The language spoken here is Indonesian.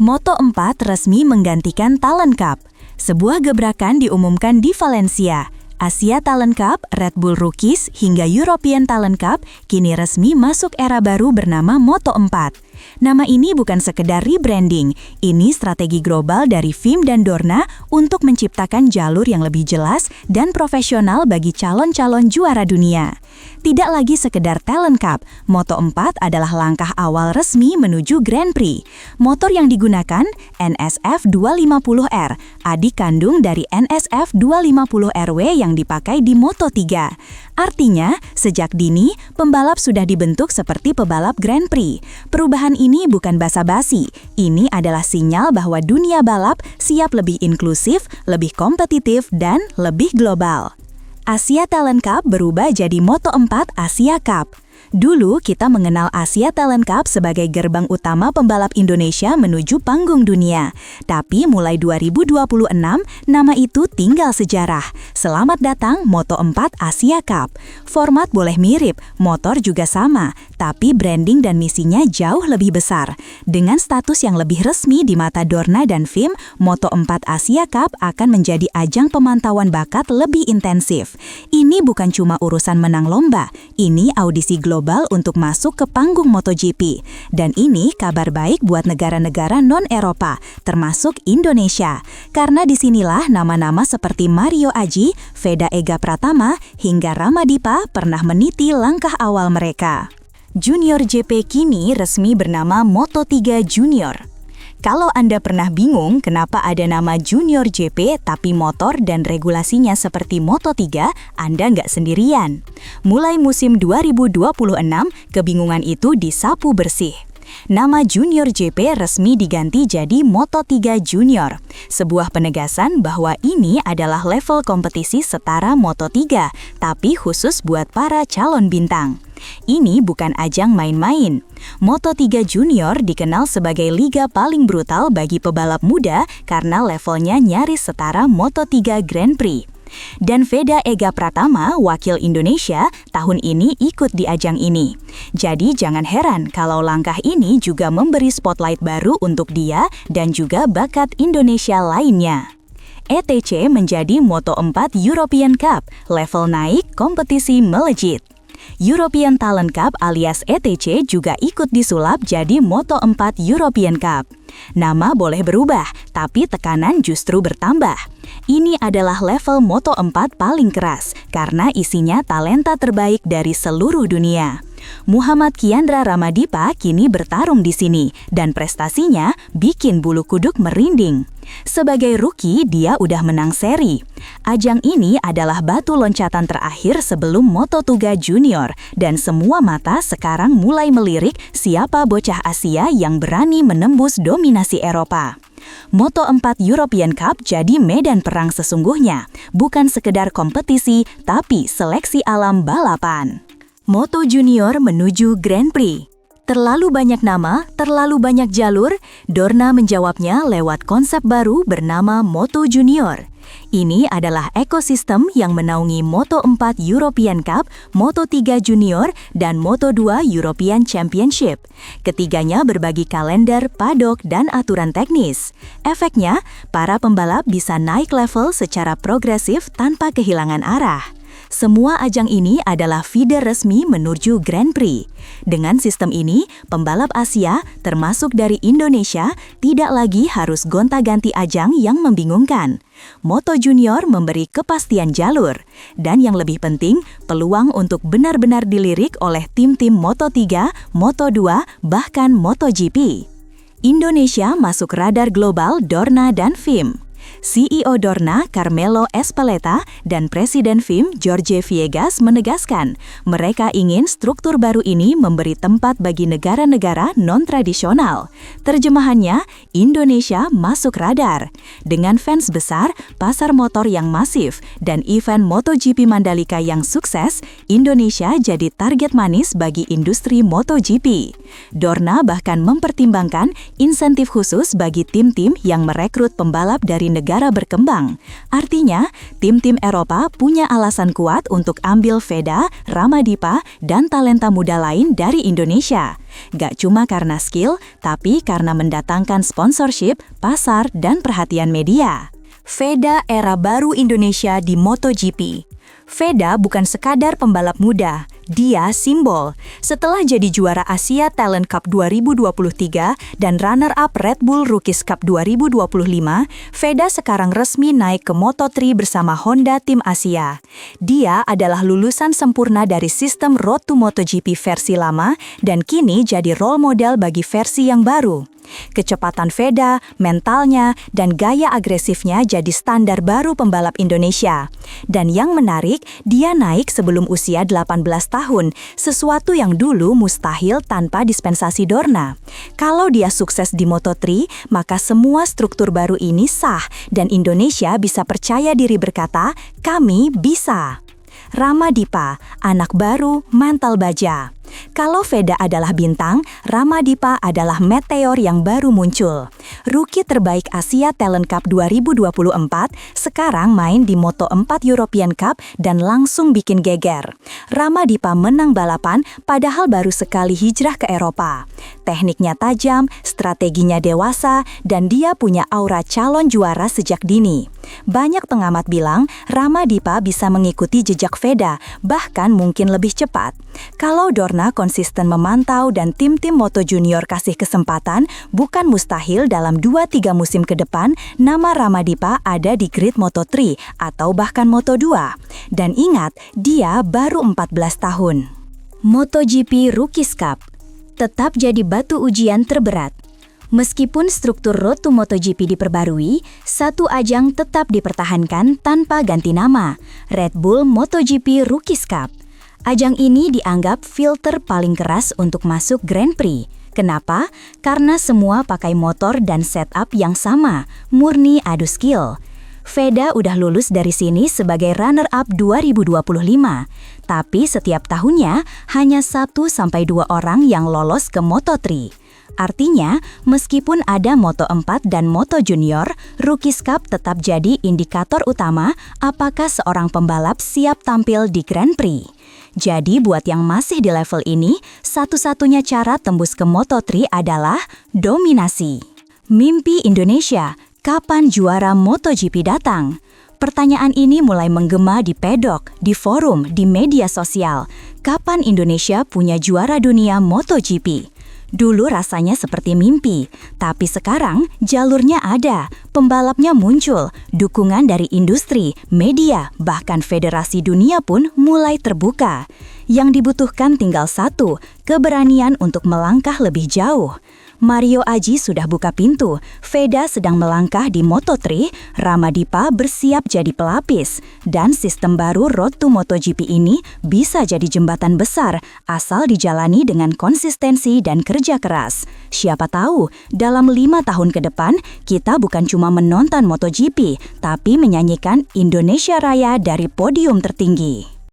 Moto4 resmi menggantikan Talent Cup. Sebuah gebrakan diumumkan di Valencia. Asia Talent Cup, Red Bull Rookies, hingga European Talent Cup kini resmi masuk era baru bernama Moto4. Nama ini bukan sekedar rebranding, ini strategi global dari FIM dan Dorna untuk menciptakan jalur yang lebih jelas dan profesional bagi calon-calon juara dunia. Tidak lagi sekedar Talent Cup, Moto4 adalah langkah awal resmi menuju Grand Prix. Motor yang digunakan NSF 250R, adik kandung dari NSF 250RW yang dipakai di Moto3. Artinya, sejak dini, pembalap sudah dibentuk seperti pebalap Grand Prix. Perubahan ini bukan basa-basi, ini adalah sinyal bahwa dunia balap siap lebih inklusif, lebih kompetitif, dan lebih global. Asia Talent Cup berubah jadi Moto4 Asia Cup. Dulu kita mengenal Asia Talent Cup sebagai gerbang utama pembalap Indonesia menuju panggung dunia. Tapi mulai 2026, nama itu tinggal sejarah. Selamat datang Moto4 Asia Cup. Format boleh mirip, motor juga sama, tapi branding dan misinya jauh lebih besar. Dengan status yang lebih resmi di mata Dorna dan FIM, Moto4 Asia Cup akan menjadi ajang pemantauan bakat lebih intensif. Ini bukan cuma urusan menang lomba, ini audisi global untuk masuk ke panggung MotoGP. Dan ini kabar baik buat negara-negara non-Eropa, termasuk Indonesia. Karena disinilah nama-nama seperti Mario Aji, Veda Ega Pratama, hingga Ramadipa pernah meniti langkah awal mereka. Junior GP kini resmi bernama Moto3 Junior. Kalau Anda pernah bingung kenapa ada nama Junior GP tapi motor dan regulasinya seperti Moto3, Anda nggak sendirian. Mulai musim 2026, kebingungan itu disapu bersih. Nama Junior GP resmi diganti jadi Moto3 Junior. Sebuah penegasan bahwa ini adalah level kompetisi setara Moto3, tapi khusus buat para calon bintang. Ini bukan ajang main-main. Moto3 Junior dikenal sebagai liga paling brutal bagi pebalap muda karena levelnya nyaris setara Moto3 Grand Prix. Dan Veda Ega Pratama, wakil Indonesia, tahun ini ikut di ajang ini. Jadi jangan heran kalau langkah ini juga memberi spotlight baru untuk dia dan juga bakat Indonesia lainnya. ETC menjadi Moto4 European Cup, level naik, kompetisi melejit. European Talent Cup alias ETC juga ikut disulap jadi Moto4 European Cup. Nama boleh berubah, tapi tekanan justru bertambah. Ini adalah level Moto4 paling keras, karena isinya talenta terbaik dari seluruh dunia. Muhammad Kiandra Ramadipa kini bertarung di sini, dan prestasinya bikin bulu kuduk merinding. Sebagai rookie, dia udah menang seri. Ajang ini adalah batu loncatan terakhir sebelum Moto3 Junior, dan semua mata sekarang mulai melirik siapa bocah Asia yang berani menembus dominasi Eropa. Moto4 European Cup jadi medan perang sesungguhnya, bukan sekedar kompetisi, tapi seleksi alam balapan. Moto Junior menuju Grand Prix. Terlalu banyak nama, terlalu banyak jalur, Dorna menjawabnya lewat konsep baru bernama Moto Junior. Ini adalah ekosistem yang menaungi Moto4 European Cup, Moto3 Junior, dan Moto2 European Championship. Ketiganya berbagi kalender, paddock, dan aturan teknis. Efeknya, para pembalap bisa naik level secara progresif tanpa kehilangan arah. Semua ajang ini adalah feeder resmi menuju Grand Prix. Dengan sistem ini, pembalap Asia, termasuk dari Indonesia, tidak lagi harus gonta-ganti ajang yang membingungkan. Moto Junior memberi kepastian jalur. Dan yang lebih penting, peluang untuk benar-benar dilirik oleh tim-tim Moto3, Moto2, bahkan MotoGP. Indonesia masuk radar global Dorna dan FIM. CEO Dorna, Carmelo Espeleta, dan Presiden FIM, Jorge Viegas menegaskan, mereka ingin struktur baru ini memberi tempat bagi negara-negara non-tradisional. Terjemahannya, Indonesia masuk radar. Dengan fans besar, pasar motor yang masif, dan event MotoGP Mandalika yang sukses, Indonesia jadi target manis bagi industri MotoGP. Dorna bahkan mempertimbangkan insentif khusus bagi tim-tim yang merekrut pembalap dari negara berkembang. Artinya, tim-tim Eropa punya alasan kuat untuk ambil Veda, Ramadipa, dan talenta muda lain dari Indonesia. Gak cuma karena skill, tapi karena mendatangkan sponsorship, pasar, dan perhatian media. Veda era baru Indonesia di MotoGP. Veda bukan sekadar pembalap muda, dia simbol. Setelah jadi juara Asia Talent Cup 2023 dan runner-up Red Bull Rookies Cup 2025, Veda sekarang resmi naik ke Moto3 bersama Honda Tim Asia. Dia adalah lulusan sempurna dari sistem Road to MotoGP versi lama dan kini jadi role model bagi versi yang baru. Kecepatan Veda, mentalnya, dan gaya agresifnya jadi standar baru pembalap Indonesia. Dan yang menarik, dia naik sebelum usia 18 tahun, sesuatu yang dulu mustahil tanpa dispensasi Dorna. Kalau dia sukses di Moto3, maka semua struktur baru ini sah, dan Indonesia bisa percaya diri berkata, "Kami bisa." Ramadipa, anak baru, mantal baja. Kalau Veda adalah bintang, Ramadipa adalah meteor yang baru muncul. Rookie terbaik Asia Talent Cup 2024 sekarang main di Moto4 European Cup dan langsung bikin geger. Ramadipa menang balapan padahal baru sekali hijrah ke Eropa. Tekniknya tajam, strateginya dewasa, dan dia punya aura calon juara sejak dini. Banyak pengamat bilang Ramadipa bisa mengikuti jejak Veda, bahkan mungkin lebih cepat. Kalau Dorna konsisten memantau dan tim-tim Moto Junior kasih kesempatan, bukan mustahil dalam 2-3 musim ke depan, nama Ramadipa ada di grid Moto3 atau bahkan Moto2. Dan ingat, dia baru 14 tahun. MotoGP Rookies Cup tetap jadi batu ujian terberat. Meskipun struktur Road to MotoGP diperbarui, satu ajang tetap dipertahankan tanpa ganti nama, Red Bull MotoGP Rookies Cup. Ajang ini dianggap filter paling keras untuk masuk Grand Prix. Kenapa? Karena semua pakai motor dan setup yang sama, murni adu skill. Veda udah lulus dari sini sebagai runner-up 2025, tapi setiap tahunnya hanya 1-2 orang yang lolos ke Moto3. Artinya, meskipun ada Moto4 dan Moto Junior, Rookies Cup tetap jadi indikator utama apakah seorang pembalap siap tampil di Grand Prix. Jadi buat yang masih di level ini, satu-satunya cara tembus ke Moto3 adalah dominasi. Mimpi Indonesia, kapan juara MotoGP datang? Pertanyaan ini mulai menggema di pedok, di forum, di media sosial. Kapan Indonesia punya juara dunia MotoGP? Dulu rasanya seperti mimpi, tapi sekarang jalurnya ada, pembalapnya muncul, dukungan dari industri, media, bahkan federasi dunia pun mulai terbuka. Yang dibutuhkan tinggal satu, keberanian untuk melangkah lebih jauh. Mario Aji sudah buka pintu, Veda sedang melangkah di Moto3, Ramadipa bersiap jadi pelapis, dan sistem baru Road to MotoGP ini bisa jadi jembatan besar asal dijalani dengan konsistensi dan kerja keras. Siapa tahu, dalam 5 tahun ke depan, kita bukan cuma menonton MotoGP, tapi menyanyikan Indonesia Raya dari podium tertinggi.